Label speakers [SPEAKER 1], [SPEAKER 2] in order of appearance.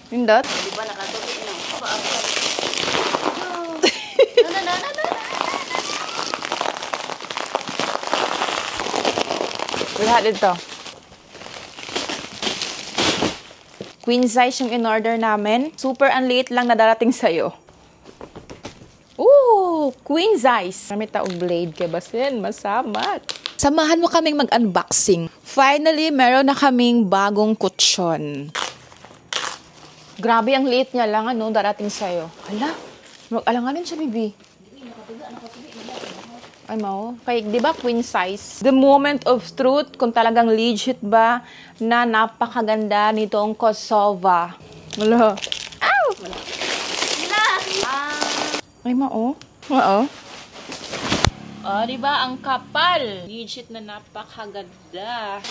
[SPEAKER 1] Nindot?
[SPEAKER 2] Di ba nakatuloy na?
[SPEAKER 1] Lahat ito. Queen size yung in-order namin. Super ang liit lang na darating sa'yo. Ooh! Queen size! Kami taong blade kay Basin. Masamat. Samahan mo kaming mag-unboxing. Finally, meron na kaming bagong kutsyon. Grabe ang liit niya lang, ano, darating sa'yo. Hala, mag-alanganin siya, baby. Ay, mo. Kaya, di ba, queen size? The moment of truth, kung talagang legit ba na napakaganda nitong Kosova. Wala. Ow! Ay, mao. Oo. Oh, di ba, ang kapal. Legit na napakaganda.